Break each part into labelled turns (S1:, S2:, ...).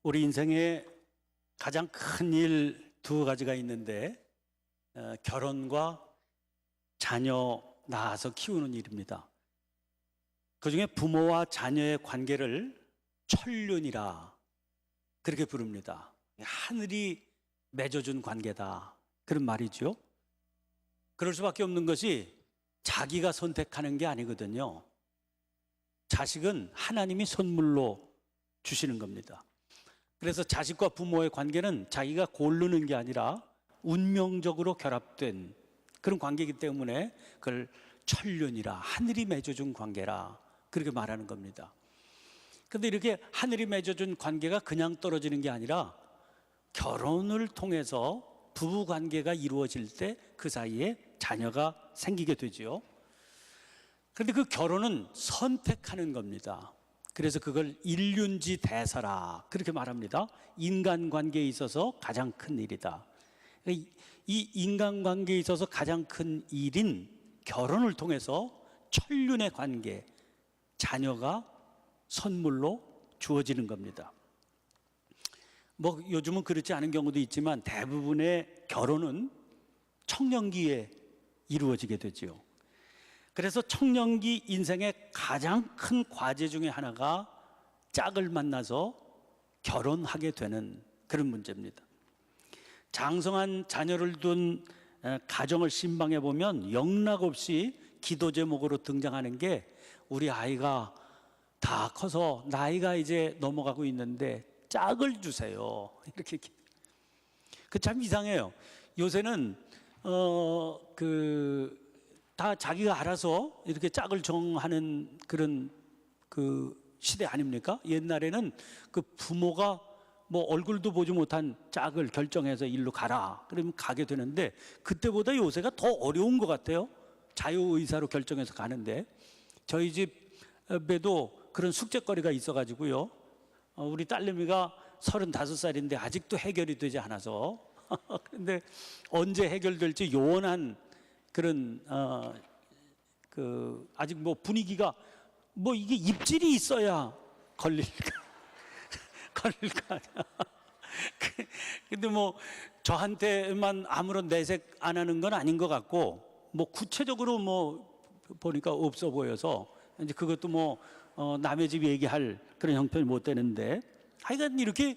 S1: 우리 인생에 가장 큰 일 두 가지가 있는데 결혼과 자녀 낳아서 키우는 일입니다. 그중에 부모와 자녀의 관계를 천륜이라 그렇게 부릅니다. 하늘이 맺어준 관계다 그런 말이죠. 그럴 수밖에 없는 것이 자기가 선택하는 게 아니거든요. 자식은 하나님이 선물로 주시는 겁니다. 그래서 자식과 부모의 관계는 자기가 고르는 게 아니라 운명적으로 결합된 그런 관계이기 때문에 그걸 천륜이라, 하늘이 맺어준 관계라 그렇게 말하는 겁니다. 그런데 이렇게 하늘이 맺어준 관계가 그냥 떨어지는 게 아니라 결혼을 통해서 부부 관계가 이루어질 때 그 사이에 자녀가 생기게 되죠. 그런데 그 결혼은 선택하는 겁니다. 그래서 그걸 일륜지 대사라 그렇게 말합니다. 인간관계에 있어서 가장 큰 일이다. 이 인간관계에 있어서 가장 큰 일인 결혼을 통해서 천륜의 관계, 자녀가 선물로 주어지는 겁니다. 뭐 요즘은 그렇지 않은 경우도 있지만 대부분의 결혼은 청년기에 이루어지게 되죠. 그래서 청년기 인생의 가장 큰 과제 중에 하나가 짝을 만나서 결혼하게 되는 그런 문제입니다. 장성한 자녀를 둔 가정을 신방해 보면 영락없이 기도 제목으로 등장하는 게 우리 아이가 다 커서 나이가 이제 넘어가고 있는데 짝을 주세요. 이렇게 그 참 이상해요. 요새는 다 자기가 알아서 이렇게 짝을 정하는 그런 그 시대 아닙니까? 옛날에는 그 부모가 뭐 얼굴도 보지 못한 짝을 결정해서 일로 가라 그러면 가게 되는데 그때보다 요새가 더 어려운 것 같아요. 자유의사로 결정해서 가는데 저희 집에도 그런 숙제거리가 있어가지고요. 우리 딸내미가 35살인데 아직도 해결이 되지 않아서 그런데 언제 해결될지 요원한 그런 아직 뭐 분위기가 뭐 이게 입질이 있어야 걸릴까 근데 뭐 저한테만 아무런 내색 안 하는 건 아닌 것 같고 뭐 구체적으로 뭐 보니까 없어 보여서 이제 그것도 뭐 남의 집 얘기할 그런 형편이 못 되는데 하여간 이렇게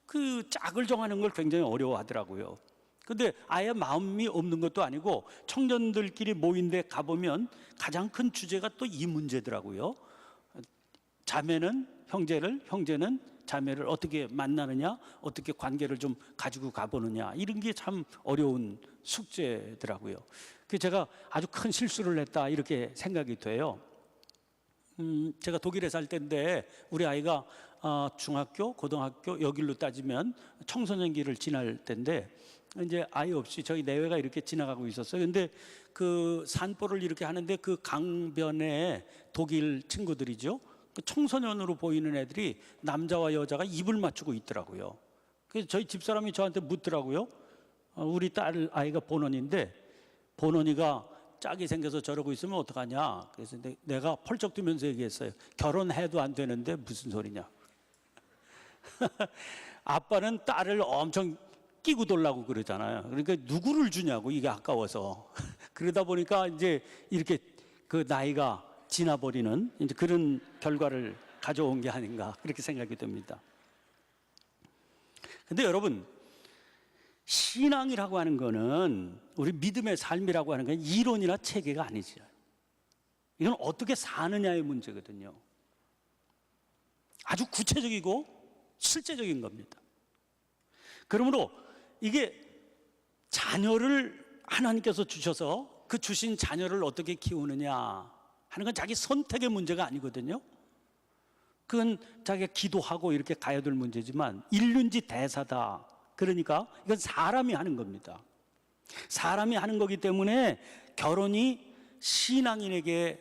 S1: 그 짝을 정하는 걸 굉장히 어려워하더라고요. 근데 아예 마음이 없는 것도 아니고 청년들끼리 모인 데 가보면 가장 큰 주제가 또 이 문제더라고요. 자매는 형제는 자매를 어떻게 만나느냐, 어떻게 관계를 좀 가지고 가보느냐, 이런 게 참 어려운 숙제더라고요. 그래서 제가 아주 큰 실수를 했다 이렇게 생각이 돼요. 제가 독일에 살 때인데 우리 아이가 중학교, 고등학교 여길로 따지면 청소년기를 지날 때인데 이제 아이 없이 저희 내외가 이렇게 지나가고 있었어요. 근데 그 산보를 이렇게 하는데 그 강변에 독일 친구들이죠. 그 청소년으로 보이는 애들이 남자와 여자가 입을 맞추고 있더라고요. 그래서 저희 집사람이 저한테 묻더라고요. 우리 딸 아이가 본원인데 본원이가 짝이 생겨서 저러고 있으면 어떡하냐. 그래서 내가 펄쩍 뛰면서 얘기했어요. 결혼해도 안 되는데 무슨 소리냐. 아빠는 딸을 엄청 끼고 돌라고 그러잖아요. 그러니까 누구를 주냐고, 이게 아까워서. 그러다 보니까 이제 이렇게 그 나이가 지나버리는 이제 그런 결과를 가져온 게 아닌가 그렇게 생각이 됩니다. 근데 여러분, 신앙이라고 하는 거는 우리 믿음의 삶이라고 하는 건 이론이나 체계가 아니죠. 이건 어떻게 사느냐의 문제거든요. 아주 구체적이고 실제적인 겁니다. 그러므로 이게 자녀를 하나님께서 주셔서 그 주신 자녀를 어떻게 키우느냐 하는 건 자기 선택의 문제가 아니거든요. 그건 자기가 기도하고 이렇게 가야 될 문제지만 일륜지 대사다. 그러니까 이건 사람이 하는 겁니다. 사람이 하는 거기 때문에 결혼이 신앙인에게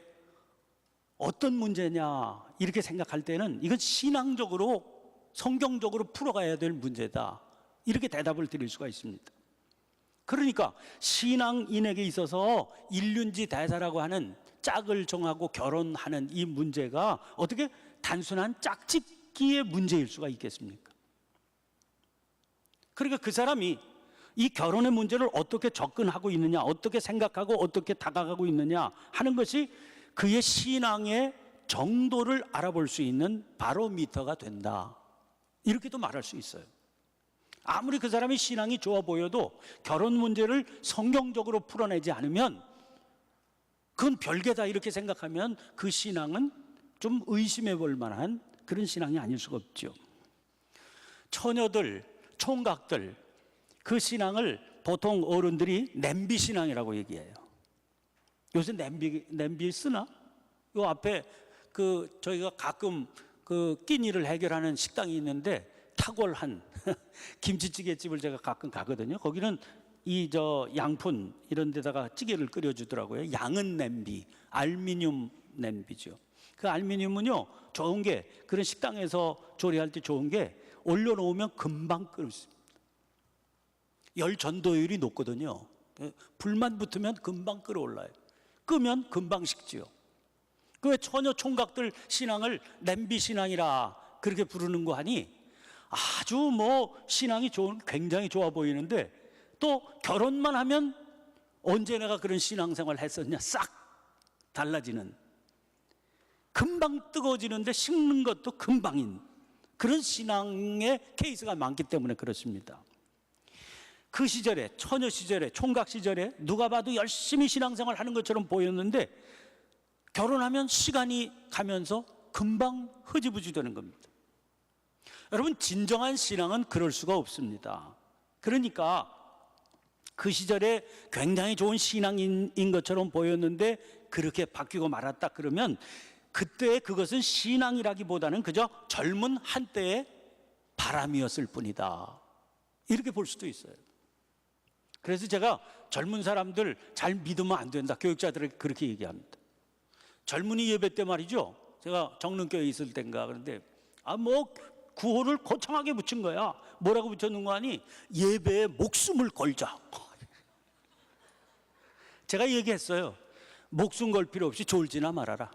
S1: 어떤 문제냐 이렇게 생각할 때는 이건 신앙적으로 성경적으로 풀어가야 될 문제다 이렇게 대답을 드릴 수가 있습니다. 그러니까 신앙인에게 있어서 일륜지 대사라고 하는 짝을 정하고 결혼하는 이 문제가 어떻게 단순한 짝짓기의 문제일 수가 있겠습니까? 그러니까 그 사람이 이 결혼의 문제를 어떻게 접근하고 있느냐, 어떻게 생각하고 어떻게 다가가고 있느냐 하는 것이 그의 신앙의 정도를 알아볼 수 있는 바로미터가 된다, 이렇게도 말할 수 있어요. 아무리 그 사람이 신앙이 좋아 보여도 결혼 문제를 성경적으로 풀어내지 않으면 그건 별개다 이렇게 생각하면 그 신앙은 좀 의심해 볼 만한 그런 신앙이 아닐 수가 없죠. 처녀들, 총각들, 그 신앙을 보통 어른들이 냄비 신앙이라고 얘기해요. 요새 냄비 쓰나? 요 앞에 저희가 가끔 끼니를 해결하는 식당이 있는데 탁월한 김치찌개 집을 제가 가끔 가거든요. 거기는 양푼 이런 데다가 찌개를 끓여주더라고요. 양은 냄비, 알루미늄 냄비죠. 그 알루미늄은요, 좋은 게, 그런 식당에서 조리할 때 좋은 게 올려놓으면 금방 끓을 수 있습니다. 열 전도율이 높거든요. 불만 붙으면 금방 끓어올라요. 끄면 금방 식지요. 그 처녀 총각들 신앙을 냄비 신앙이라 그렇게 부르는 거 하니 아주 신앙이 굉장히 좋아 보이는데, 또 결혼만 하면 언제 내가 그런 신앙생활 했었냐 싹 달라지는, 금방 뜨거워지는데 식는 것도 금방인 그런 신앙의 케이스가 많기 때문에 그렇습니다. 그 시절에, 처녀 시절에, 총각 시절에 누가 봐도 열심히 신앙생활 하는 것처럼 보였는데 결혼하면 시간이 가면서 금방 흐지부지 되는 겁니다. 여러분, 진정한 신앙은 그럴 수가 없습니다. 그러니까 그 시절에 굉장히 좋은 신앙인 것처럼 보였는데 그렇게 바뀌고 말았다 그러면 그때 그것은 신앙이라기보다는 그저 젊은 한때의 바람이었을 뿐이다, 이렇게 볼 수도 있어요. 그래서 제가 젊은 사람들 잘 믿으면 안 된다, 교육자들에게 그렇게 얘기합니다. 젊은이 예배 때 말이죠, 제가 정릉교회에 있을 때인가, 그런데 구호를 거창하게 붙인 거야. 뭐라고 붙였는 거 아니? 예배에 목숨을 걸자. 제가 얘기했어요. 목숨 걸 필요 없이 졸지나 말아라.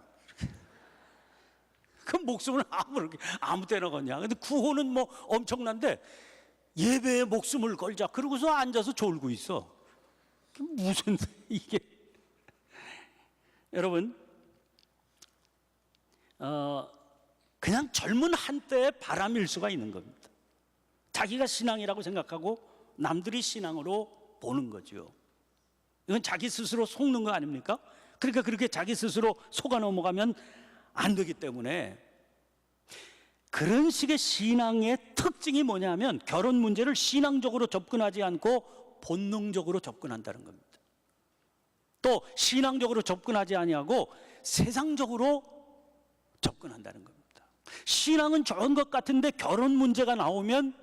S1: 그 목숨을 아무 때나 거냐. 근데 구호는 엄청난데 예배에 목숨을 걸자, 그러고서 앉아서 졸고 있어. 무슨 이게. 여러분, 그냥 젊은 한때의 바람일 수가 있는 겁니다. 자기가 신앙이라고 생각하고 남들이 신앙으로 보는 거죠. 이건 자기 스스로 속는 거 아닙니까? 그러니까 그렇게 자기 스스로 속아 넘어가면 안 되기 때문에, 그런 식의 신앙의 특징이 뭐냐면 결혼 문제를 신앙적으로 접근하지 않고 본능적으로 접근한다는 겁니다. 또 신앙적으로 접근하지 아니하고 세상적으로 접근한다는 겁니다. 신앙은 좋은 것 같은데 결혼 문제가 나오면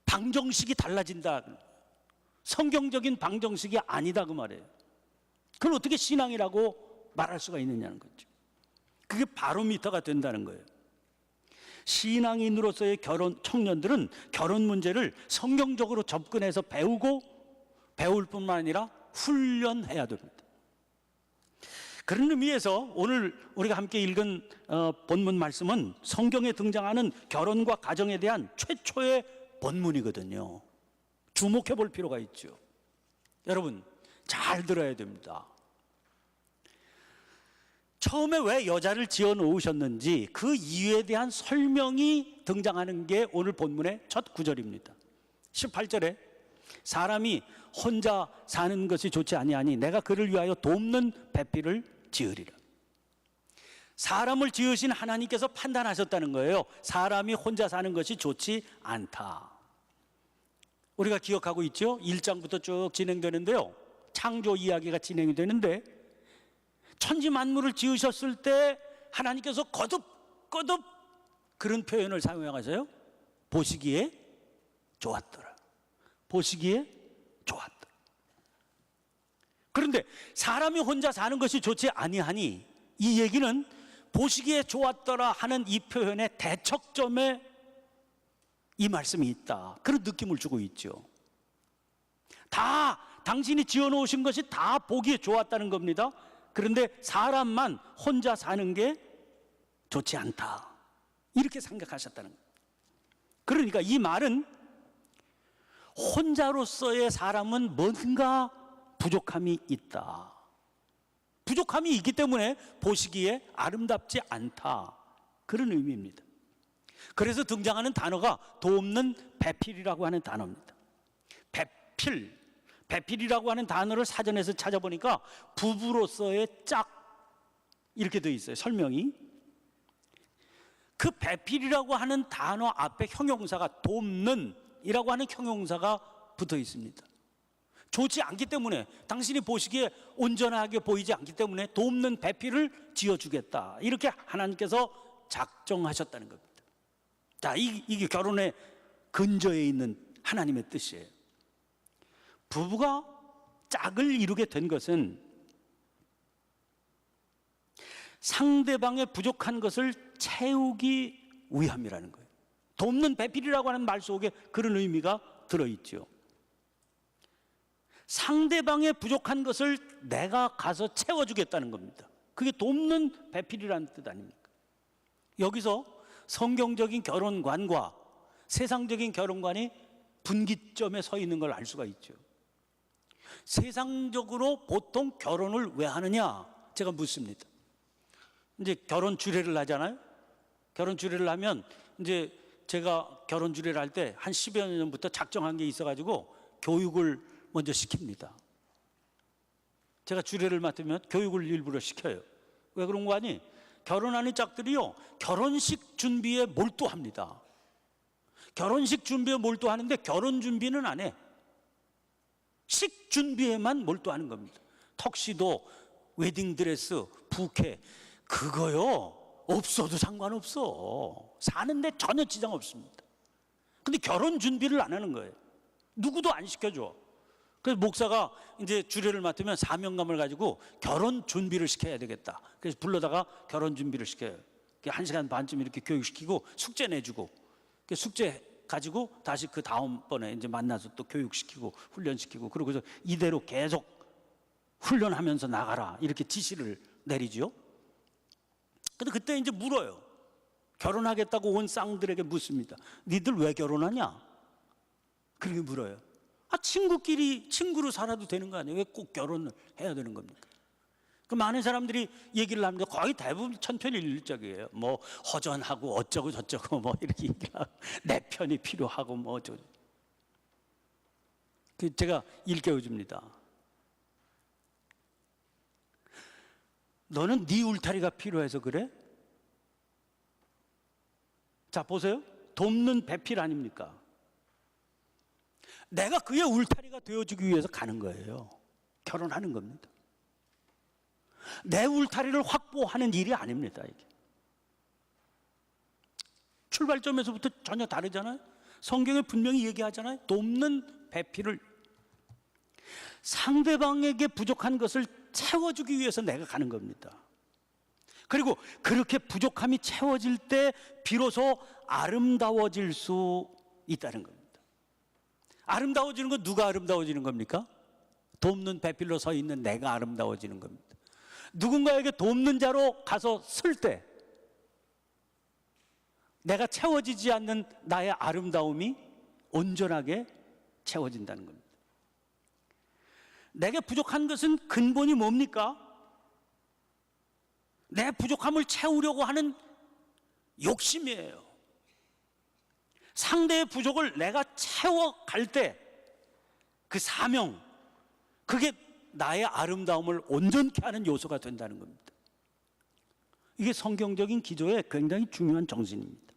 S1: 방정식이 달라진다, 성경적인 방정식이 아니다, 그 말이에요. 그걸 어떻게 신앙이라고 말할 수가 있느냐는 거죠. 그게 바로미터가 된다는 거예요. 신앙인으로서의 청년들은 결혼 문제를 성경적으로 접근해서 배울 뿐만 아니라 훈련해야 됩니다. 그런 의미에서 오늘 우리가 함께 읽은 본문 말씀은 성경에 등장하는 결혼과 가정에 대한 최초의 본문이거든요. 주목해 볼 필요가 있죠. 여러분, 잘 들어야 됩니다. 처음에 왜 여자를 지어 놓으셨는지 그 이유에 대한 설명이 등장하는 게 오늘 본문의 첫 구절입니다. 18절에 사람이 혼자 사는 것이 좋지 아니하니 내가 그를 위하여 돕는 배필을 지으리라. 사람을 지으신 하나님께서 판단하셨다는 거예요. 사람이 혼자 사는 것이 좋지 않다. 우리가 기억하고 있죠? 1장부터 쭉 진행되는데요, 창조 이야기가 진행이 되는데 천지 만물을 지으셨을 때 하나님께서 거듭 그런 표현을 사용하세요. 보시기에 좋았더라. 보시기에 좋았더라. 그런데 사람이 혼자 사는 것이 좋지 아니하니, 이 얘기는 보시기에 좋았더라 하는 이 표현의 대척점에 이 말씀이 있다, 그런 느낌을 주고 있죠. 다 당신이 지어놓으신 것이 다 보기에 좋았다는 겁니다. 그런데 사람만 혼자 사는 게 좋지 않다, 이렇게 생각하셨다는 거예요. 그러니까 이 말은 혼자로서의 사람은 뭔가 부족함이 있다. 부족함이 있기 때문에 보시기에 아름답지 않다. 그런 의미입니다. 그래서 등장하는 단어가 돕는 배필이라고 하는 단어입니다. 배필이라고 하는 단어를 사전에서 찾아보니까 부부로서의 짝 이렇게 되어 있어요. 설명이. 그 배필이라고 하는 단어 앞에 형용사가 돕는 이라고 하는 형용사가 붙어 있습니다. 좋지 않기 때문에, 당신이 보시기에 온전하게 보이지 않기 때문에 돕는 배필을 지어주겠다, 이렇게 하나님께서 작정하셨다는 겁니다. 자, 이게 결혼의 근저에 있는 하나님의 뜻이에요. 부부가 짝을 이루게 된 것은 상대방의 부족한 것을 채우기 위함이라는 거예요. 돕는 배필이라고 하는 말 속에 그런 의미가 들어있죠. 상대방의 부족한 것을 내가 가서 채워주겠다는 겁니다. 그게 돕는 배필이라는 뜻 아닙니까? 여기서 성경적인 결혼관과 세상적인 결혼관이 분기점에 서 있는 걸 알 수가 있죠. 세상적으로 보통 결혼을 왜 하느냐 제가 묻습니다. 이제 결혼 주례를 하잖아요. 결혼 주례를 하면 이제 제가 결혼 주례를 할 때 한 10여 년 전부터 작정한 게 있어가지고 교육을 먼저 시킵니다. 제가 주례를 맡으면 교육을 일부러 시켜요. 왜 그런 거 아니? 결혼하는 짝들이요, 결혼식 준비에 몰두합니다. 결혼식 준비에 몰두하는데 결혼 준비는 안 해. 식 준비에만 몰두하는 겁니다. 턱시도, 웨딩드레스, 부케, 그거요 없어도 상관없어. 사는데 전혀 지장 없습니다. 근데 결혼 준비를 안 하는 거예요. 누구도 안 시켜줘. 그래서 목사가 이제 주례를 맡으면 사명감을 가지고 결혼 준비를 시켜야 되겠다. 그래서 불러다가 결혼 준비를 시켜요. 1시간 반쯤 이렇게 교육시키고 숙제 내주고, 숙제 가지고 다시 그 다음번에 이제 만나서 또 교육시키고 훈련시키고, 그러고서 이대로 계속 훈련하면서 나가라, 이렇게 지시를 내리죠. 근데 그때 이제 물어요. 결혼하겠다고 온 쌍들에게 묻습니다. 니들 왜 결혼하냐? 그렇게 물어요. 친구끼리 친구로 살아도 되는 거 아니에요? 왜 꼭 결혼을 해야 되는 겁니까? 그 많은 사람들이 얘기를 합니다. 거의 대부분 천편일률적이에요. 뭐 허전하고 어쩌고 저쩌고 뭐 이렇게 얘기하고, 내 편이 필요하고 뭐 어쩌고. 제가 일깨워줍니다. 너는 네 울타리가 필요해서 그래? 자, 보세요. 돕는 배필 아닙니까? 내가 그의 울타리가 되어주기 위해서 가는 거예요. 결혼하는 겁니다. 내 울타리를 확보하는 일이 아닙니다, 이게. 출발점에서부터 전혀 다르잖아요. 성경에 분명히 얘기하잖아요. 돕는 배필을, 상대방에게 부족한 것을 채워주기 위해서 내가 가는 겁니다. 그리고 그렇게 부족함이 채워질 때 비로소 아름다워질 수 있다는 겁니다. 아름다워지는 건 누가 아름다워지는 겁니까? 돕는 배필로 서 있는 내가 아름다워지는 겁니다. 누군가에게 돕는 자로 가서 설 때 내가 채워지지 않는 나의 아름다움이 온전하게 채워진다는 겁니다. 내게 부족한 것은 근본이 뭡니까? 내 부족함을 채우려고 하는 욕심이에요. 상대의 부족을 내가 채워갈 때 그 사명, 그게 나의 아름다움을 온전케 하는 요소가 된다는 겁니다. 이게 성경적인 기조의 굉장히 중요한 정신입니다.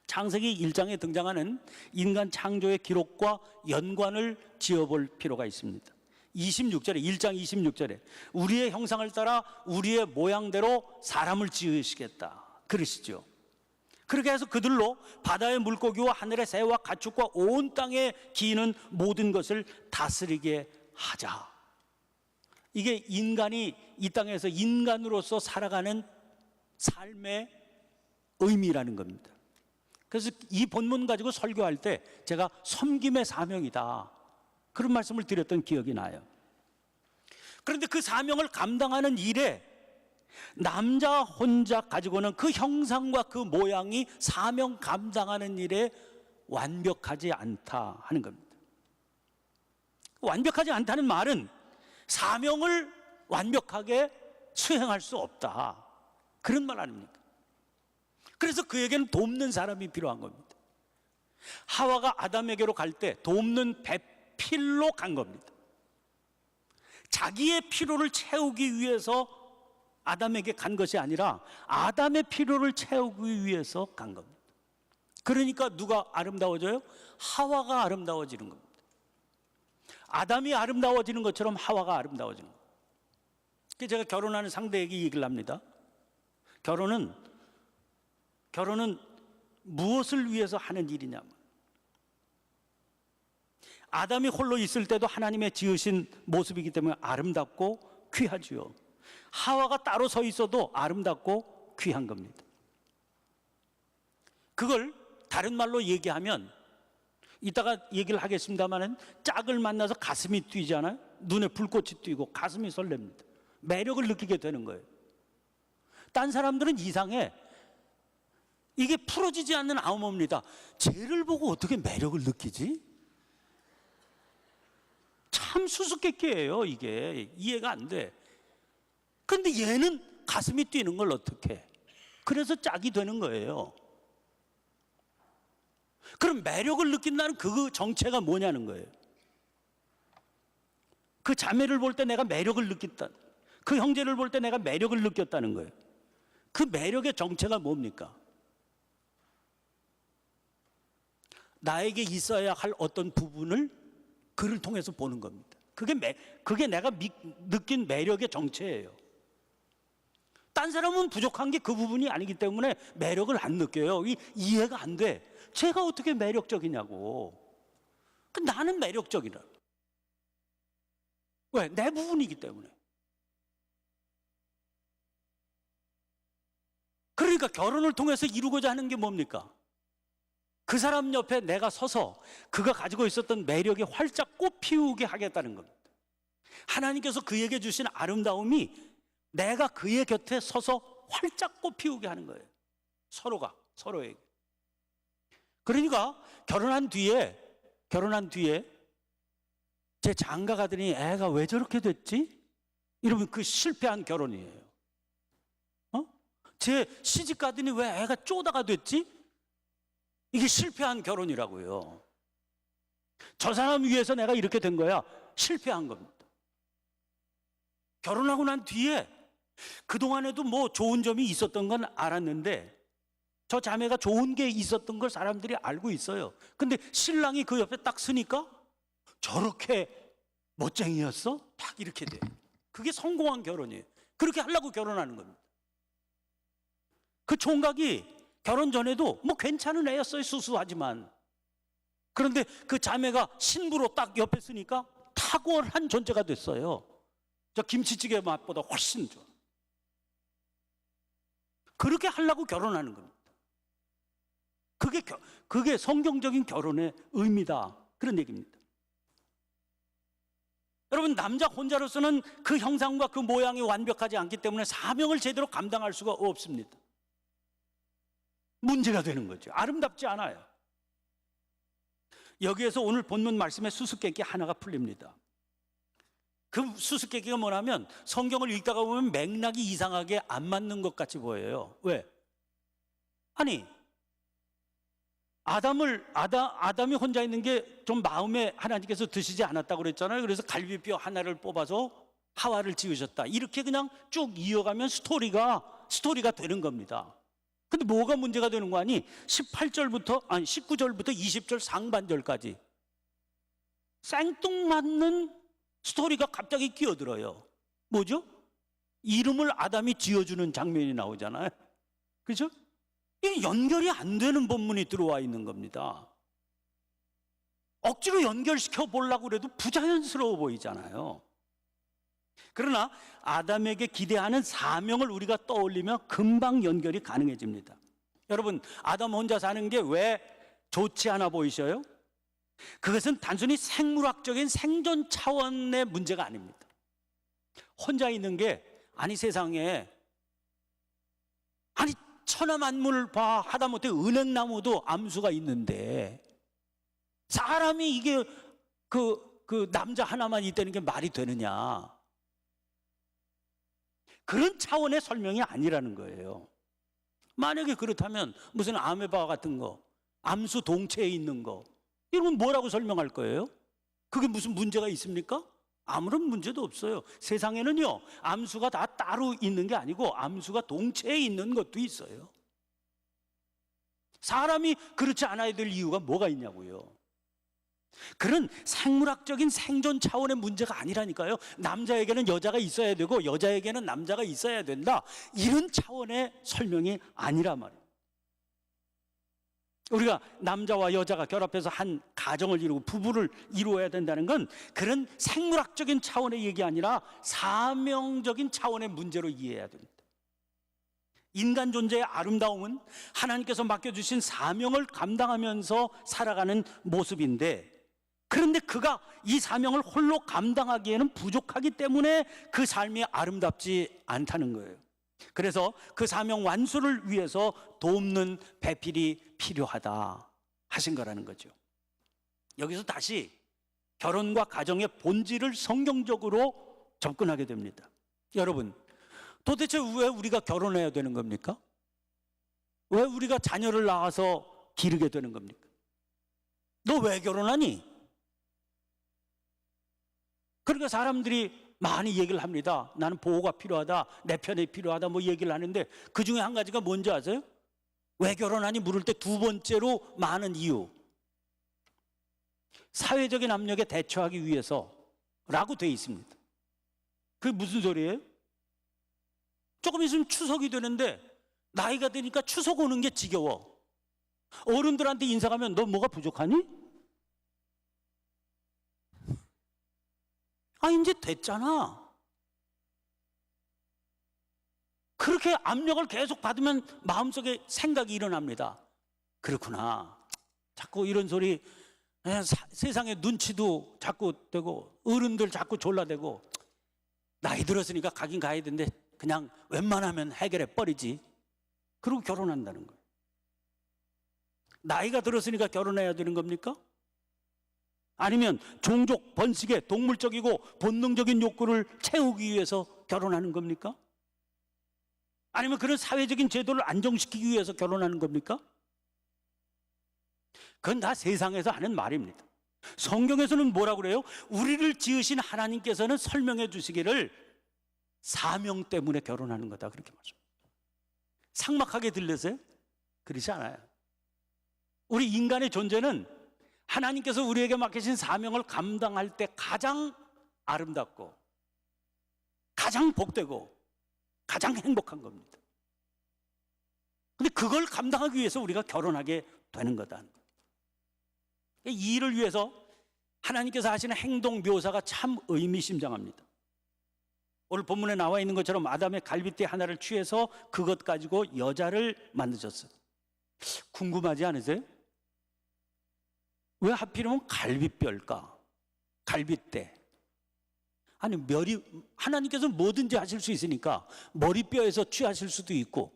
S1: 창세기 1장에 등장하는 인간 창조의 기록과 연관을 지어볼 필요가 있습니다. 26절에, 1장 26절에 우리의 형상을 따라 우리의 모양대로 사람을 지으시겠다 그러시죠. 그렇게 해서 그들로 바다의 물고기와 하늘의 새와 가축과 온 땅에 기는 모든 것을 다스리게 하자. 이게 인간이 이 땅에서 인간으로서 살아가는 삶의 의미라는 겁니다. 그래서 이 본문 가지고 설교할 때 제가 섬김의 사명이다, 그런 말씀을 드렸던 기억이 나요. 그런데 그 사명을 감당하는 일에 남자 혼자 가지고는 그 형상과 그 모양이 사명 감당하는 일에 완벽하지 않다 하는 겁니다. 완벽하지 않다는 말은 사명을 완벽하게 수행할 수 없다, 그런 말 아닙니까? 그래서 그에게는 돕는 사람이 필요한 겁니다. 하와가 아담에게로 갈 때 돕는 배필로 간 겁니다. 자기의 필요를 채우기 위해서 아담에게 간 것이 아니라 아담의 필요를 채우기 위해서 간 겁니다. 그러니까 누가 아름다워져요? 하와가 아름다워지는 겁니다. 아담이 아름다워지는 것처럼 하와가 아름다워지는 겁니다. 제가 결혼하는 상대에게 얘기를 합니다. 결혼은 무엇을 위해서 하는 일이냐면, 아담이 홀로 있을 때도 하나님의 지으신 모습이기 때문에 아름답고 귀하지요. 하와가 따로 서 있어도 아름답고 귀한 겁니다. 그걸 다른 말로 얘기하면, 이따가 얘기를 하겠습니다만, 짝을 만나서 가슴이 뛰잖아요. 눈에 불꽃이 뛰고 가슴이 설렙니다. 매력을 느끼게 되는 거예요. 딴 사람들은 이상해. 이게 풀어지지 않는 암호입니다. 쟤를 보고 어떻게 매력을 느끼지? 참 수수께끼예요. 이게 이해가 안 돼. 근데 얘는 가슴이 뛰는 걸 어떻게 해? 그래서 짝이 되는 거예요. 그럼 매력을 느낀다는 그 정체가 뭐냐는 거예요. 그 자매를 볼 때 내가 매력을 느꼈다, 그 형제를 볼 때 내가 매력을 느꼈다는 거예요. 그 매력의 정체가 뭡니까? 나에게 있어야 할 어떤 부분을 그를 통해서 보는 겁니다. 그게 내가 느낀 매력의 정체예요. 딴 사람은 부족한 게 그 부분이 아니기 때문에 매력을 안 느껴요. 이해가 안 돼. 제가 어떻게 매력적이냐고. 나는 매력적이라. 왜? 내 부분이기 때문에. 그러니까 결혼을 통해서 이루고자 하는 게 뭡니까? 그 사람 옆에 내가 서서 그가 가지고 있었던 매력이 활짝 꽃피우게 하겠다는 겁니다. 하나님께서 그에게 주신 아름다움이 내가 그의 곁에 서서 활짝 꽃피우게 하는 거예요. 서로에게. 그러니까 결혼한 뒤에 제 장가 가더니 애가 왜 저렇게 됐지? 이러면 그 실패한 결혼이에요. 제 시집 가더니 왜 애가 쪼다가 됐지? 이게 실패한 결혼이라고요. 저 사람 위해서 내가 이렇게 된 거야. 실패한 겁니다. 결혼하고 난 뒤에 그동안에도 뭐 좋은 점이 있었던 건 알았는데, 저 자매가 좋은 게 있었던 걸 사람들이 알고 있어요. 근데 신랑이 그 옆에 딱 서니까 저렇게 멋쟁이였어? 딱 이렇게 돼. 그게 성공한 결혼이에요. 그렇게 하려고 결혼하는 겁니다. 그 총각이 결혼 전에도 뭐 괜찮은 애였어요. 수수하지만. 그런데 그 자매가 신부로 딱 옆에 서니까 탁월한 존재가 됐어요. 저 김치찌개 맛보다 훨씬 좋아. 그렇게 하려고 결혼하는 겁니다. 그게 성경적인 결혼의 의미다, 그런 얘기입니다. 여러분, 남자 혼자로서는 그 형상과 그 모양이 완벽하지 않기 때문에 사명을 제대로 감당할 수가 없습니다. 문제가 되는 거죠. 아름답지 않아요. 여기에서 오늘 본문 말씀의 수수께끼 하나가 풀립니다. 그 수수께끼가 뭐냐면, 성경을 읽다가 보면 맥락이 이상하게 안 맞는 것 같이 보여요. 왜? 아니, 아담이 혼자 있는 게 좀 마음에 하나님께서 드시지 않았다고 그랬잖아요. 그래서 갈비뼈 하나를 뽑아서 하와를 지으셨다. 이렇게 그냥 쭉 이어가면 스토리가 되는 겁니다. 근데 뭐가 문제가 되는 거 아니? 19절부터 20절 상반절까지 생뚱맞는 스토리가 갑자기 끼어들어요. 뭐죠? 이름을 아담이 지어주는 장면이 나오잖아요. 그렇죠? 이게 연결이 안 되는 본문이 들어와 있는 겁니다. 억지로 연결시켜 보려고 해도 부자연스러워 보이잖아요. 그러나 아담에게 기대하는 사명을 우리가 떠올리면 금방 연결이 가능해집니다. 여러분, 아담 혼자 사는 게 왜 좋지 않아 보이셔요? 그것은 단순히 생물학적인 생존 차원의 문제가 아닙니다. 혼자 있는 게, 아니 세상에, 아니 천하만물 봐 하다못해 은행나무도 암수가 있는데 사람이 이게 그 남자 하나만 있다는 게 말이 되느냐. 그런 차원의 설명이 아니라는 거예요. 만약에 그렇다면 무슨 아메바 같은 거, 암수 동체에 있는 거, 이런 건 뭐라고 설명할 거예요? 그게 무슨 문제가 있습니까? 아무런 문제도 없어요. 세상에는요, 암수가 다 따로 있는 게 아니고 암수가 동체에 있는 것도 있어요. 사람이 그렇지 않아야 될 이유가 뭐가 있냐고요. 그런 생물학적인 생존 차원의 문제가 아니라니까요. 남자에게는 여자가 있어야 되고 여자에게는 남자가 있어야 된다, 이런 차원의 설명이 아니란 말이에요. 우리가 남자와 여자가 결합해서 한 가정을 이루고 부부를 이루어야 된다는 건 그런 생물학적인 차원의 얘기 아니라 사명적인 차원의 문제로 이해해야 됩니다. 인간 존재의 아름다움은 하나님께서 맡겨주신 사명을 감당하면서 살아가는 모습인데, 그런데 그가 이 사명을 홀로 감당하기에는 부족하기 때문에 그 삶이 아름답지 않다는 거예요. 그래서 그 사명 완수를 위해서 돕는 배필이 필요하다 하신 거라는 거죠. 여기서 다시 결혼과 가정의 본질을 성경적으로 접근하게 됩니다. 여러분, 도대체 왜 우리가 결혼해야 되는 겁니까? 왜 우리가 자녀를 낳아서 기르게 되는 겁니까? 너 왜 결혼하니? 그러니까 사람들이 많이 얘기를 합니다. 나는 보호가 필요하다, 내 편이 필요하다, 뭐 얘기를 하는데 그 중에 한 가지가 뭔지 아세요? 왜 결혼하니 물을 때 두 번째로 많은 이유, 사회적인 압력에 대처하기 위해서라고 돼 있습니다. 그게 무슨 소리예요? 조금 있으면 추석이 되는데 나이가 드니까 추석 오는 게 지겨워. 어른들한테 인사하면 너 뭐가 부족하니? 아, 이제 됐잖아. 그렇게 압력을 계속 받으면 마음속에 생각이 일어납니다. 그렇구나. 자꾸 이런 소리, 세상에 눈치도 자꾸 되고 어른들 자꾸 졸라대고, 나이 들었으니까 가긴 가야 되는데 그냥 웬만하면 해결해 버리지. 그리고 결혼한다는 거예요. 나이가 들었으니까 결혼해야 되는 겁니까? 아니면 종족, 번식의 동물적이고 본능적인 욕구를 채우기 위해서 결혼하는 겁니까? 아니면 그런 사회적인 제도를 안정시키기 위해서 결혼하는 겁니까? 그건 다 세상에서 하는 말입니다. 성경에서는 뭐라고 그래요? 우리를 지으신 하나님께서는 설명해 주시기를 사명 때문에 결혼하는 거다, 그렇게 말합니다. 삭막하게 들렸어요? 그렇지 않아요. 우리 인간의 존재는 하나님께서 우리에게 맡기신 사명을 감당할 때 가장 아름답고 가장 복되고 가장 행복한 겁니다. 근데 그걸 감당하기 위해서 우리가 결혼하게 되는 거다. 이 일을 위해서 하나님께서 하시는 행동 묘사가 참 의미심장합니다. 오늘 본문에 나와 있는 것처럼 아담의 갈빗대 하나를 취해서 그것 가지고 여자를 만드셨어요. 궁금하지 않으세요? 왜 하필이면 갈빗뼈일까? 갈빗대. 아니, 하나님께서 뭐든지 하실 수 있으니까 머리뼈에서 취하실 수도 있고,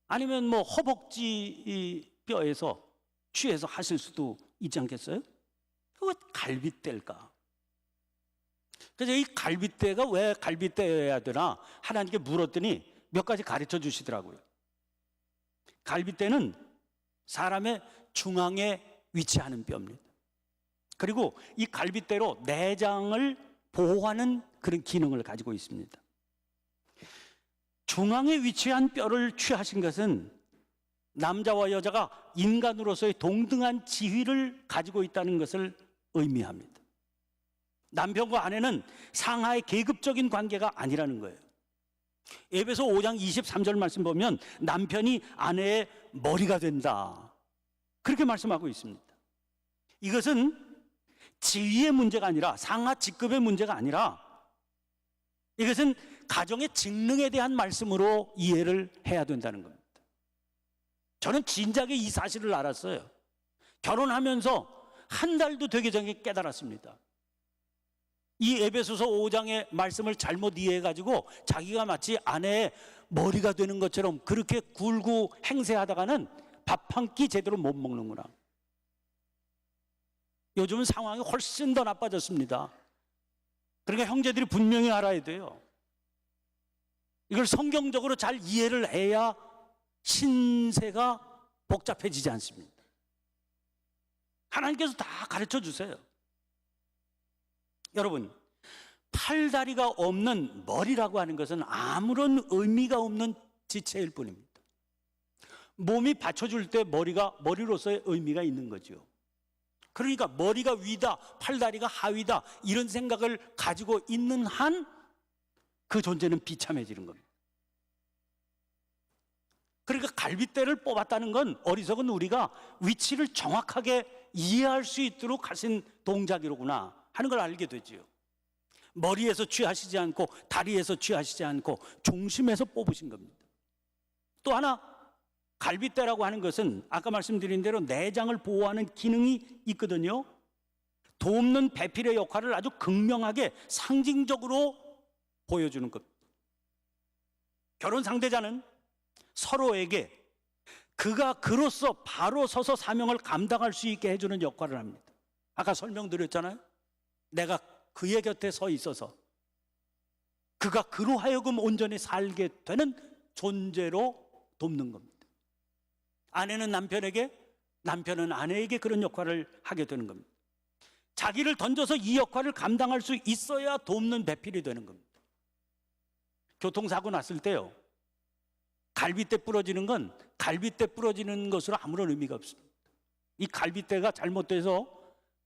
S1: 아니면 뭐 허벅지 뼈에서 취해서 하실 수도 있지 않겠어요? 왜 갈빗대일까? 그래서 이 갈빗대가 왜 갈빗대여야 되나 하나님께 물었더니 몇 가지 가르쳐 주시더라고요. 갈빗대는 사람의 중앙에 위치하는 뼈입니다. 그리고 이 갈빗대로 내장을 보호하는 그런 기능을 가지고 있습니다. 중앙에 위치한 뼈를 취하신 것은 남자와 여자가 인간으로서의 동등한 지위를 가지고 있다는 것을 의미합니다. 남편과 아내는 상하의 계급적인 관계가 아니라는 거예요. 에베소 5장 23절 말씀 보면 남편이 아내의 머리가 된다, 그렇게 말씀하고 있습니다. 이것은 지위의 문제가 아니라, 상하 직급의 문제가 아니라, 이것은 가정의 직능에 대한 말씀으로 이해를 해야 된다는 겁니다. 저는 진작에 이 사실을 알았어요. 결혼하면서 한 달도 되기 전에 깨달았습니다. 이 에베소서 5장의 말씀을 잘못 이해해가지고 자기가 마치 아내의 머리가 되는 것처럼 그렇게 굴고 행세하다가는 밥 한 끼 제대로 못 먹는구나. 요즘은 상황이 훨씬 더 나빠졌습니다. 그러니까 형제들이 분명히 알아야 돼요. 이걸 성경적으로 잘 이해를 해야 신세가 복잡해지지 않습니다. 하나님께서 다 가르쳐 주세요. 여러분, 팔다리가 없는 머리라고 하는 것은 아무런 의미가 없는 지체일 뿐입니다. 몸이 받쳐줄 때 머리가 머리로서의 의미가 있는 거죠. 그러니까 머리가 위다, 팔다리가 하위다 이런 생각을 가지고 있는 한 그 존재는 비참해지는 겁니다. 그러니까 갈빗대를 뽑았다는 건 어리석은 우리가 위치를 정확하게 이해할 수 있도록 하신 동작이로구나 하는 걸 알게 되지요. 머리에서 취하시지 않고 다리에서 취하시지 않고 중심에서 뽑으신 겁니다. 또 하나, 갈빗대라고 하는 것은 아까 말씀드린 대로 내장을 보호하는 기능이 있거든요. 돕는 배필의 역할을 아주 극명하게 상징적으로 보여주는 겁니다. 결혼 상대자는 서로에게 그가 그로서 바로 서서 사명을 감당할 수 있게 해주는 역할을 합니다. 아까 설명드렸잖아요. 내가 그의 곁에 서 있어서 그가 그로 하여금 온전히 살게 되는 존재로 돕는 겁니다. 아내는 남편에게, 남편은 아내에게 그런 역할을 하게 되는 겁니다. 자기를 던져서 이 역할을 감당할 수 있어야 돕는 배필이 되는 겁니다. 교통사고 났을 때요, 갈빗대 부러지는 건 갈빗대 부러지는 것으로 아무런 의미가 없습니다. 이 갈빗대가 잘못돼서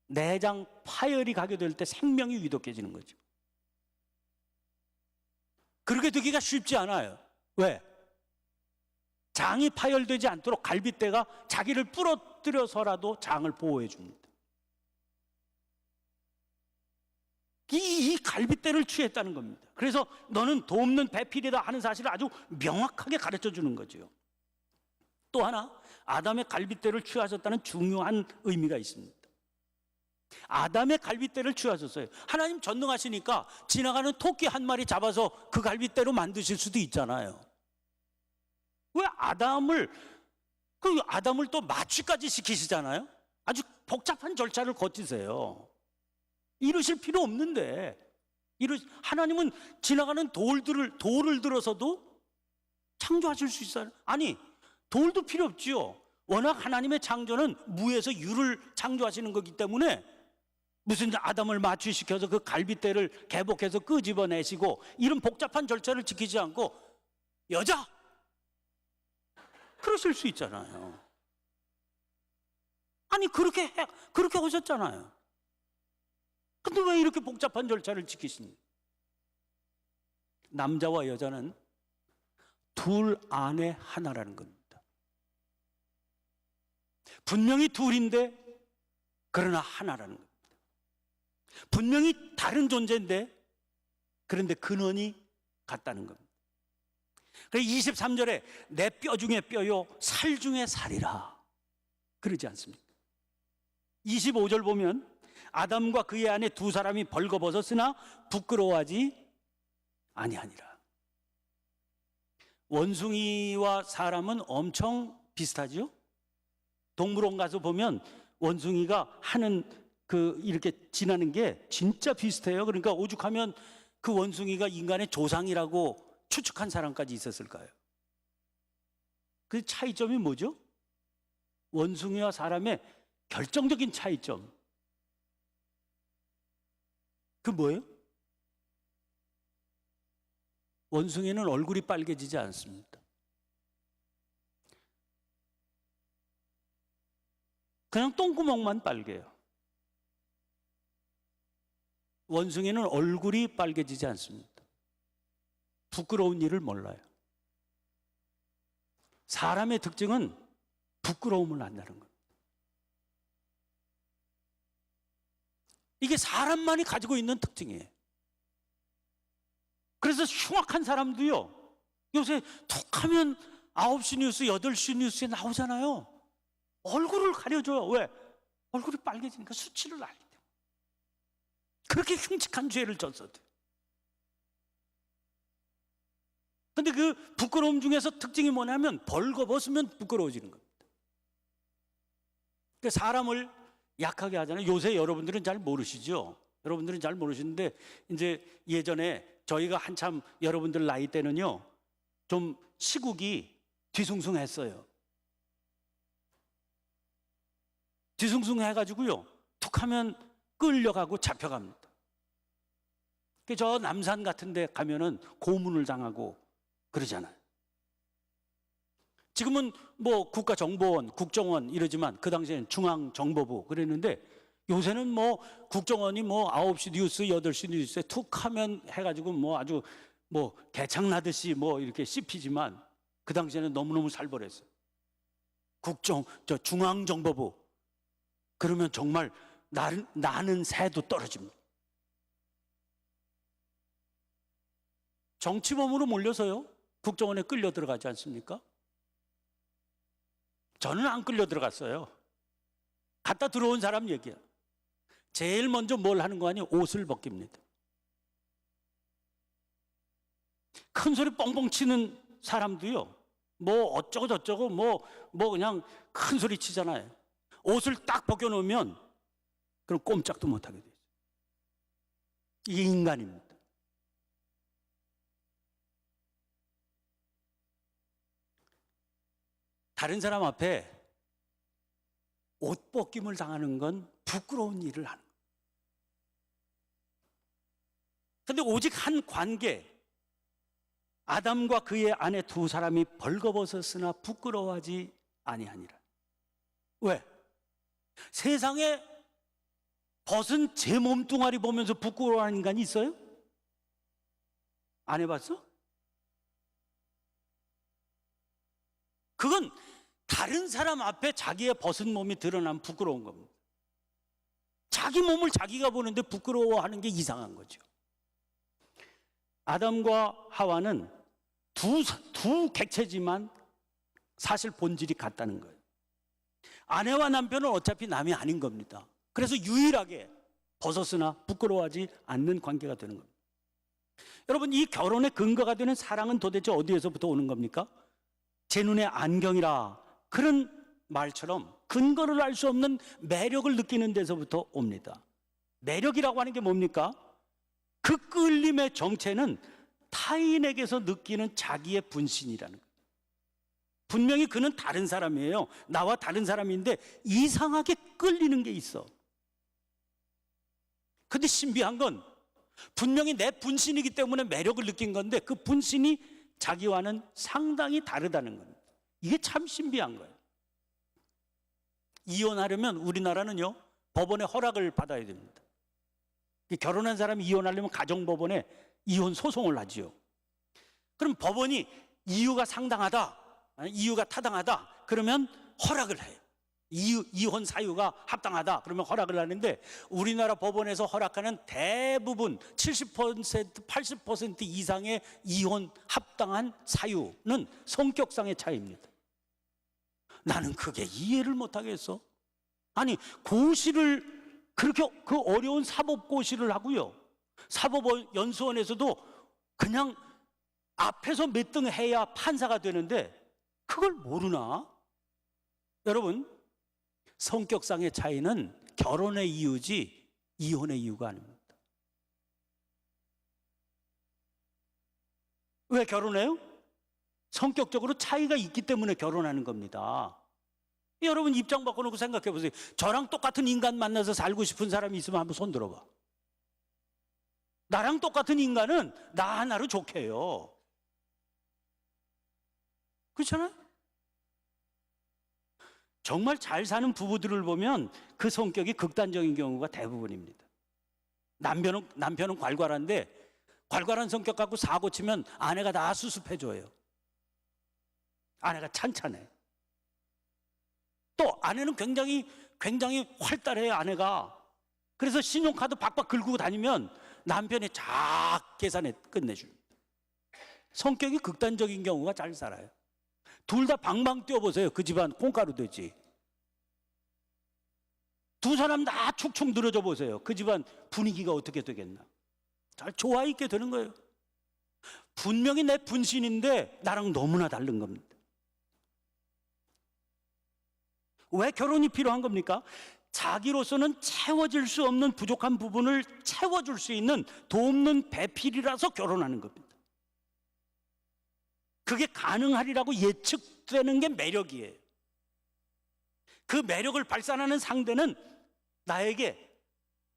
S1: 내장 파열이 가게 될 때 생명이 위독해지는 거죠. 그렇게 되기가 쉽지 않아요. 왜? 장이 파열되지 않도록 갈빗대가 자기를 부러뜨려서라도 장을 보호해 줍니다. 이 갈빗대를 취했다는 겁니다. 그래서 너는 돕는 배필이다 하는 사실을 아주 명확하게 가르쳐 주는 거죠. 또 하나, 아담의 갈빗대를 취하셨다는 중요한 의미가 있습니다. 아담의 갈빗대를 취하셨어요. 하나님 전능하시니까 지나가는 토끼 한 마리 잡아서 그 갈빗대로 만드실 수도 있잖아요. 왜 아담을 또 마취까지 시키시잖아요? 아주 복잡한 절차를 거치세요. 이러실 필요 없는데, 하나님은 지나가는 돌을 들어서도 창조하실 수 있어요. 아니, 돌도 필요 없지요. 워낙 하나님의 창조는 무에서 유를 창조하시는 거기 때문에 무슨 아담을 마취시켜서 그 갈빗대를 개복해서 끄집어내시고 이런 복잡한 절차를 지키지 않고 여자! 그러실 수 있잖아요. 아니, 그렇게 하셨잖아요. 근데 왜 이렇게 복잡한 절차를 지키십니까? 남자와 여자는 둘 안에 하나라는 겁니다. 분명히 둘인데 그러나 하나라는 겁니다. 분명히 다른 존재인데 그런데 근원이 같다는 겁니다. 그래서 23절에 내 뼈 중에 뼈요 살 중에 살이라 그러지 않습니까? 25절 보면 아담과 그의 아내 두 사람이 벌거벗었으나 부끄러워하지 아니하니라. 원숭이와 사람은 엄청 비슷하죠? 동물원 가서 보면 원숭이가 하는 이렇게 지나는 게 진짜 비슷해요. 그러니까 오죽하면 그 원숭이가 인간의 조상이라고 추측한 사람까지 있었을까요? 그 차이점이 뭐죠? 원숭이와 사람의 결정적인 차이점. 그 뭐예요? 원숭이는 얼굴이 빨개지지 않습니다. 그냥 똥구멍만 빨개요. 원숭이는 얼굴이 빨개지지 않습니다. 부끄러운 일을 몰라요. 사람의 특징은 부끄러움을 안 나는 거예요. 이게 사람만이 가지고 있는 특징이에요. 그래서 흉악한 사람도요, 요새 툭 하면 9시 뉴스, 8시 뉴스에 나오잖아요. 얼굴을 가려줘요. 왜? 얼굴이 빨개지니까 수치를 알기 때문에. 그렇게 흉측한 죄를 졌어도. 근데 그 부끄러움 중에서 특징이 뭐냐면 벌거벗으면 부끄러워지는 겁니다. 그러니까 사람을 약하게 하잖아요. 요새 여러분들은 잘 모르시죠? 여러분들은 잘 모르시는데 이제 예전에 저희가 한참 여러분들 나이 때는요, 좀 시국이 뒤숭숭했어요. 뒤숭숭해가지고요, 툭하면 끌려가고 잡혀갑니다. 저 남산 같은 데 가면은 고문을 당하고 그러잖아요. 지금은 뭐 국가정보원, 국정원 이러지만 그 당시에는 중앙정보부 그랬는데, 요새는 뭐 국정원이 뭐 9시 뉴스, 8시 뉴스에 툭 하면 해가지고 뭐 아주 뭐 개창나듯이 뭐 이렇게 씹히지만, 그 당시에는 너무너무 살벌했어요. 중앙정보부 그러면 정말 나는 새도 떨어집니다. 정치범으로 몰려서요, 국정원에 끌려 들어가지 않습니까? 저는 안 끌려 들어갔어요. 갔다 들어온 사람 얘기야. 제일 먼저 뭘 하는 거 아니에요? 옷을 벗깁니다. 큰 소리 뻥뻥 치는 사람도요, 뭐 어쩌고 저쩌고 뭐 그냥 큰 소리 치잖아요. 옷을 딱 벗겨놓으면 그럼 꼼짝도 못하게 돼요. 이게 인간입니다. 다른 사람 앞에 옷 벗김을 당하는 건 부끄러운 일을 하는 거예요. 그런데 오직 한 관계, 아담과 그의 아내 두 사람이 벌거벗었으나 부끄러워하지 아니하니라. 왜? 세상에 벗은 제 몸뚱아리 보면서 부끄러워하는 인간이 있어요? 안 해봤어? 그건 다른 사람 앞에 자기의 벗은 몸이 드러나면 부끄러운 겁니다. 자기 몸을 자기가 보는데 부끄러워하는 게 이상한 거죠. 아담과 하와는 두 객체지만 사실 본질이 같다는 거예요. 아내와 남편은 어차피 남이 아닌 겁니다. 그래서 유일하게 벗었으나 부끄러워하지 않는 관계가 되는 겁니다. 여러분, 이 결혼의 근거가 되는 사랑은 도대체 어디에서부터 오는 겁니까? 제 눈에 안경이라, 그런 말처럼 근거를 알 수 없는 매력을 느끼는 데서부터 옵니다. 매력이라고 하는 게 뭡니까? 그 끌림의 정체는 타인에게서 느끼는 자기의 분신이라는 거예요. 분명히 그는 다른 사람이에요. 나와 다른 사람인데 이상하게 끌리는 게 있어. 근데 신비한 건 분명히 내 분신이기 때문에 매력을 느낀 건데, 그 분신이 자기와는 상당히 다르다는 겁니다. 이게 참 신비한 거예요. 이혼하려면 우리나라는요, 법원의 허락을 받아야 됩니다. 결혼한 사람이 이혼하려면 가정법원에 이혼 소송을 하지요. 그럼 법원이 이유가 상당하다, 이유가 타당하다 그러면 허락을 해요. 이혼 사유가 합당하다 그러면 허락을 하는데, 우리나라 법원에서 허락하는 대부분 70%, 80% 이상의 이혼 합당한 사유는 성격상의 차이입니다. 나는 그게 이해를 못하겠어. 아니, 고시를 그렇게 그 어려운 사법고시를 하고요, 사법연수원에서도 그냥 앞에서 몇 등 해야 판사가 되는데 그걸 모르나? 여러분, 성격상의 차이는 결혼의 이유지 이혼의 이유가 아닙니다. 왜 결혼해요? 성격적으로 차이가 있기 때문에 결혼하는 겁니다. 여러분, 입장 바꿔놓고 생각해 보세요. 저랑 똑같은 인간 만나서 살고 싶은 사람이 있으면 한번 손 들어봐. 나랑 똑같은 인간은 나 하나로 좋게 해요. 그렇잖아요? 정말 잘 사는 부부들을 보면 그 성격이 극단적인 경우가 대부분입니다. 남편은 괄괄한 성격 갖고 사고 치면 아내가 다 수습해줘요. 아내가 찬찬해. 또 아내는 굉장히 활달해요, 아내가. 그래서 신용카드 박박 긁고 다니면 남편이 쫙 계산해 끝내줍니다. 성격이 극단적인 경우가 잘 살아요. 둘 다 방방 뛰어보세요. 그 집안 콩가루 되지. 두 사람 다 축축 늘어져 보세요. 그 집안 분위기가 어떻게 되겠나. 잘 좋아 있게 되는 거예요. 분명히 내 분신인데 나랑 너무나 다른 겁니다. 왜 결혼이 필요한 겁니까? 자기로서는 채워질 수 없는 부족한 부분을 채워줄 수 있는 돕는 배필이라서 결혼하는 겁니다. 그게 가능하리라고 예측되는 게 매력이에요. 그 매력을 발산하는 상대는 나에게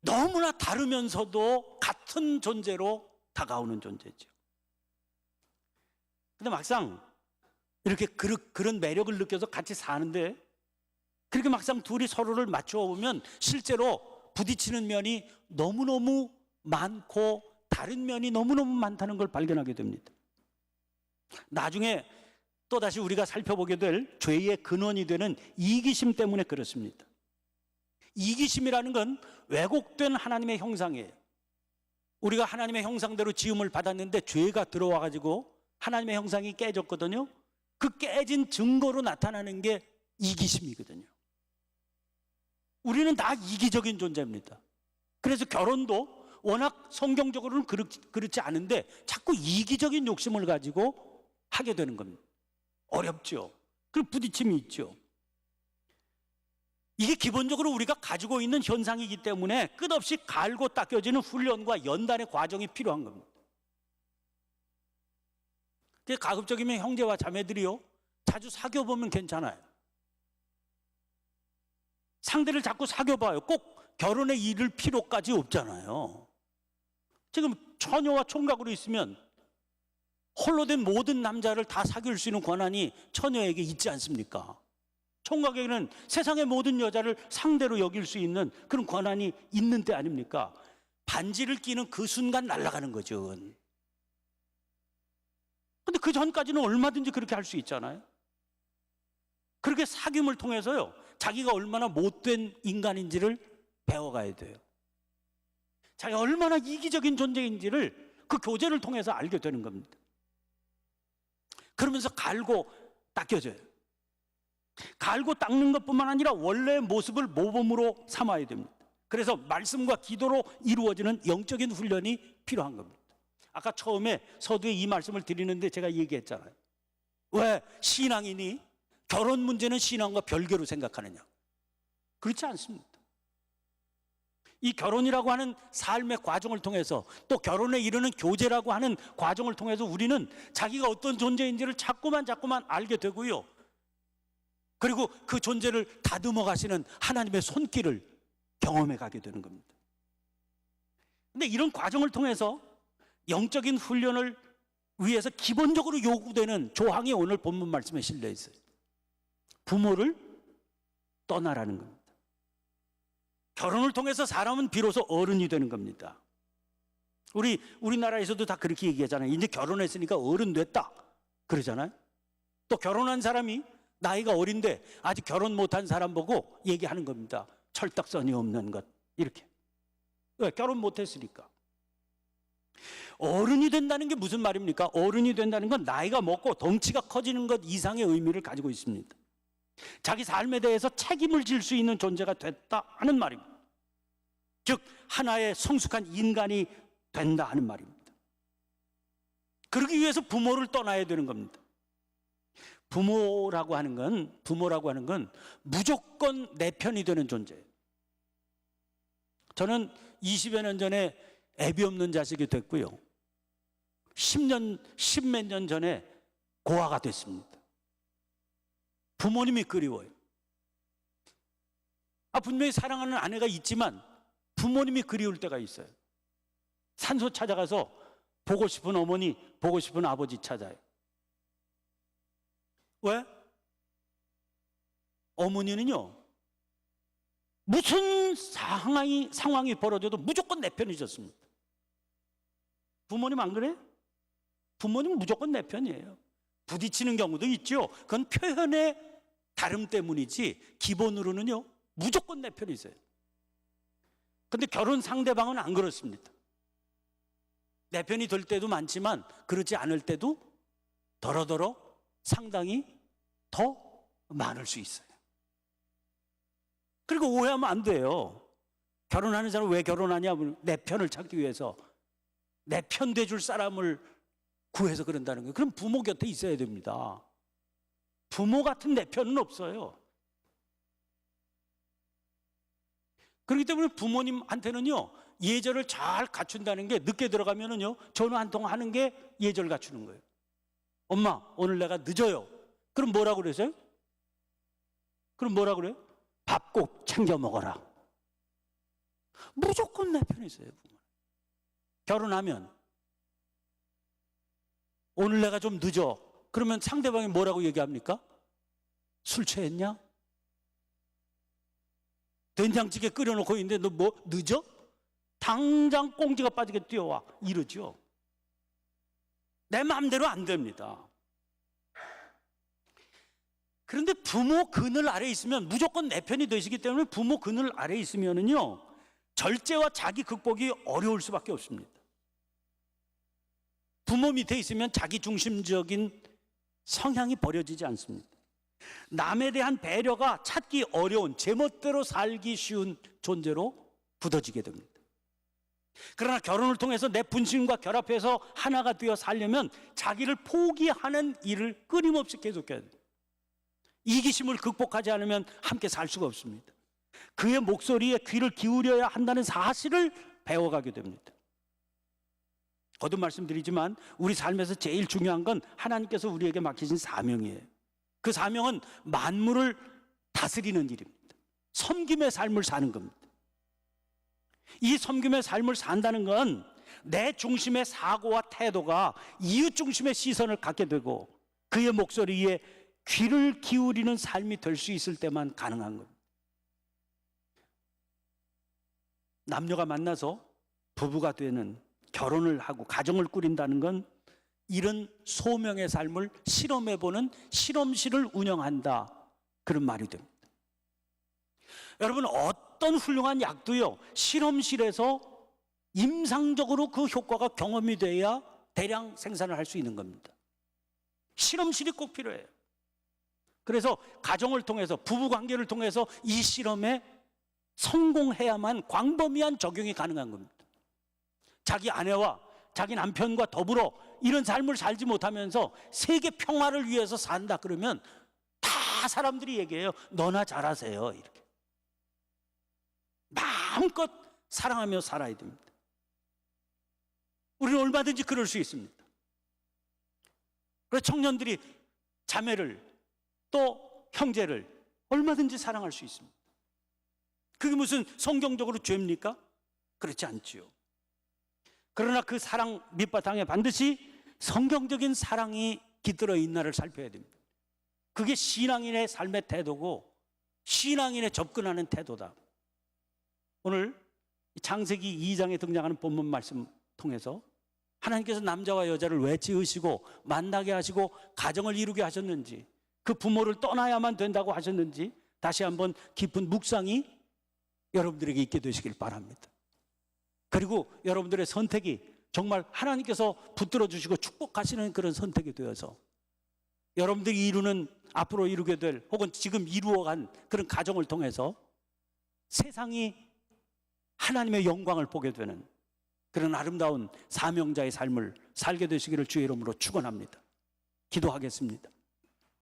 S1: 너무나 다르면서도 같은 존재로 다가오는 존재죠. 근데 막상 이렇게 그런 매력을 느껴서 같이 사는데, 그렇게 막상 둘이 서로를 맞추어 보면 실제로 부딪히는 면이 너무너무 많고 다른 면이 너무너무 많다는 걸 발견하게 됩니다. 나중에 또다시 우리가 살펴보게 될 죄의 근원이 되는 이기심 때문에 그렇습니다. 이기심이라는 건 왜곡된 하나님의 형상이에요. 우리가 하나님의 형상대로 지음을 받았는데 죄가 들어와 가지고 하나님의 형상이 깨졌거든요. 그 깨진 증거로 나타나는 게 이기심이거든요. 우리는 다 이기적인 존재입니다. 그래서 결혼도 워낙 성경적으로는 그렇지 않은데 자꾸 이기적인 욕심을 가지고 하게 되는 겁니다. 어렵죠. 그리고 부딪힘이 있죠. 이게 기본적으로 우리가 가지고 있는 현상이기 때문에 끝없이 갈고 닦여지는 훈련과 연단의 과정이 필요한 겁니다. 가급적이면 형제와 자매들이요, 자주 사귀어보면 괜찮아요. 상대를 자꾸 사귀어봐요. 꼭 결혼에 이를 필요까지 없잖아요. 지금 처녀와 총각으로 있으면 홀로 된 모든 남자를 다 사귈 수 있는 권한이 처녀에게 있지 않습니까? 총각에게는 세상의 모든 여자를 상대로 여길 수 있는 그런 권한이 있는 때 아닙니까? 반지를 끼는 그 순간 날아가는 거죠. 근데 그 전까지는 얼마든지 그렇게 할 수 있잖아요. 그렇게 사귐을 통해서요, 자기가 얼마나 못된 인간인지를 배워가야 돼요. 자기가 얼마나 이기적인 존재인지를 그 교제를 통해서 알게 되는 겁니다. 그러면서 갈고 닦여져요. 갈고 닦는 것뿐만 아니라 원래의 모습을 모범으로 삼아야 됩니다. 그래서 말씀과 기도로 이루어지는 영적인 훈련이 필요한 겁니다. 아까 처음에 서두에 이 말씀을 드리는데 제가 얘기했잖아요. 왜 신앙이니 결혼 문제는 신앙과 별개로 생각하느냐? 그렇지 않습니다. 이 결혼이라고 하는 삶의 과정을 통해서, 또 결혼에 이르는 교제라고 하는 과정을 통해서 우리는 자기가 어떤 존재인지를 자꾸만 알게 되고요, 그리고 그 존재를 다듬어 가시는 하나님의 손길을 경험해 가게 되는 겁니다. 근데 이런 과정을 통해서 영적인 훈련을 위해서 기본적으로 요구되는 조항이 오늘 본문 말씀에 실려 있어요. 부모를 떠나라는 겁니다. 결혼을 통해서 사람은 비로소 어른이 되는 겁니다. 우리나라에서도 다 그렇게 얘기하잖아요. 이제 결혼했으니까 어른 됐다 그러잖아요. 또 결혼한 사람이 나이가 어린데 아직 결혼 못한 사람 보고 얘기하는 겁니다. 철딱선이 없는 것, 이렇게. 왜? 결혼 못했으니까. 어른이 된다는 게 무슨 말입니까? 어른이 된다는 건 나이가 먹고 덩치가 커지는 것 이상의 의미를 가지고 있습니다. 자기 삶에 대해서 책임을 질 수 있는 존재가 됐다 하는 말입니다. 즉 하나의 성숙한 인간이 된다 하는 말입니다. 그러기 위해서 부모를 떠나야 되는 겁니다. 부모라고 하는 건 무조건 내 편이 되는 존재예요. 저는 20여 년 전에 애비 없는 자식이 됐고요, 10몇 년 전에 고아가 됐습니다. 부모님이 그리워요. 분명히 사랑하는 아내가 있지만 부모님이 그리울 때가 있어요. 산소 찾아가서 보고 싶은 어머니, 보고 싶은 아버지 찾아요. 왜? 어머니는요, 무슨 상황이 벌어져도 무조건 내 편이셨습니다. 부모님 안 그래요? 부모님은 무조건 내 편이에요. 부딪히는 경우도 있죠. 그건 표현의 다름 때문이지 기본으로는요 무조건 내 편이세요. 근데 결혼 상대방은 안 그렇습니다. 내 편이 될 때도 많지만 그렇지 않을 때도 더러더러 상당히 더 많을 수 있어요. 그리고 오해하면 안 돼요. 결혼하는 사람은 왜 결혼하냐? 내 편을 찾기 위해서, 내 편 돼줄 사람을 구해서 그런다는 거예요. 그럼 부모 곁에 있어야 됩니다. 부모 같은 내 편은 없어요. 그렇기 때문에 부모님한테는요, 예절을 잘 갖춘다는 게 늦게 들어가면은요, 전화 한 통 하는 게 예절 갖추는 거예요. 엄마, 오늘 내가 늦어요. 그럼 뭐라고 그러세요? 그럼 뭐라고 그래요? 밥 꼭 챙겨 먹어라. 무조건 내 편에 있어요. 결혼하면 오늘 내가 좀 늦어. 그러면 상대방이 뭐라고 얘기합니까? 술 취했냐? 된장찌개 끓여놓고 있는데 너 뭐 늦어? 당장 꽁지가 빠지게 뛰어와. 이러죠. 내 마음대로 안 됩니다. 그런데 부모 그늘 아래 있으면 무조건 내 편이 되시기 때문에 부모 그늘 아래 있으면은요, 절제와 자기 극복이 어려울 수밖에 없습니다. 부모 밑에 있으면 자기 중심적인 성향이 버려지지 않습니다. 남에 대한 배려가 찾기 어려운, 제멋대로 살기 쉬운 존재로 굳어지게 됩니다. 그러나 결혼을 통해서 내 분신과 결합해서 하나가 되어 살려면 자기를 포기하는 일을 끊임없이 계속해야 됩니다. 이기심을 극복하지 않으면 함께 살 수가 없습니다. 그의 목소리에 귀를 기울여야 한다는 사실을 배워가게 됩니다. 거듭 말씀드리지만 우리 삶에서 제일 중요한 건 하나님께서 우리에게 맡기신 사명이에요. 그 사명은 만물을 다스리는 일입니다. 섬김의 삶을 사는 겁니다. 이 섬김의 삶을 산다는 건 내 중심의 사고와 태도가 이웃 중심의 시선을 갖게 되고 그의 목소리에 귀를 기울이는 삶이 될 수 있을 때만 가능한 겁니다. 남녀가 만나서 부부가 되는, 결혼을 하고 가정을 꾸린다는 건 이런 소명의 삶을 실험해보는 실험실을 운영한다, 그런 말이 됩니다. 여러분, 어떤 훌륭한 약도요, 실험실에서 임상적으로 그 효과가 경험이 돼야 대량 생산을 할 수 있는 겁니다. 실험실이 꼭 필요해요. 그래서 가정을 통해서, 부부관계를 통해서 이 실험에 성공해야만 광범위한 적용이 가능한 겁니다. 자기 아내와 자기 남편과 더불어 이런 삶을 살지 못하면서 세계 평화를 위해서 산다 그러면 다 사람들이 얘기해요. 너나 잘하세요. 이렇게 마음껏 사랑하며 살아야 됩니다. 우리는 얼마든지 그럴 수 있습니다. 그래서 청년들이 자매를 또 형제를 얼마든지 사랑할 수 있습니다. 그게 무슨 성경적으로 죄입니까? 그렇지 않지요. 그러나 그 사랑 밑바탕에 반드시 성경적인 사랑이 깃들어 있나를 살펴야 됩니다. 그게 신앙인의 삶의 태도고 신앙인의 접근하는 태도다. 오늘 창세기 2장에 등장하는 본문 말씀 통해서 하나님께서 남자와 여자를 왜 지으시고 만나게 하시고 가정을 이루게 하셨는지, 그 부모를 떠나야만 된다고 하셨는지 다시 한번 깊은 묵상이 여러분들에게 있게 되시길 바랍니다. 그리고 여러분들의 선택이 정말 하나님께서 붙들어 주시고 축복하시는 그런 선택이 되어서 여러분들이 이루는, 앞으로 이루게 될, 혹은 지금 이루어간 그런 가정을 통해서 세상이 하나님의 영광을 보게 되는 그런 아름다운 사명자의 삶을 살게 되시기를 주의 이름으로 축원합니다. 기도하겠습니다.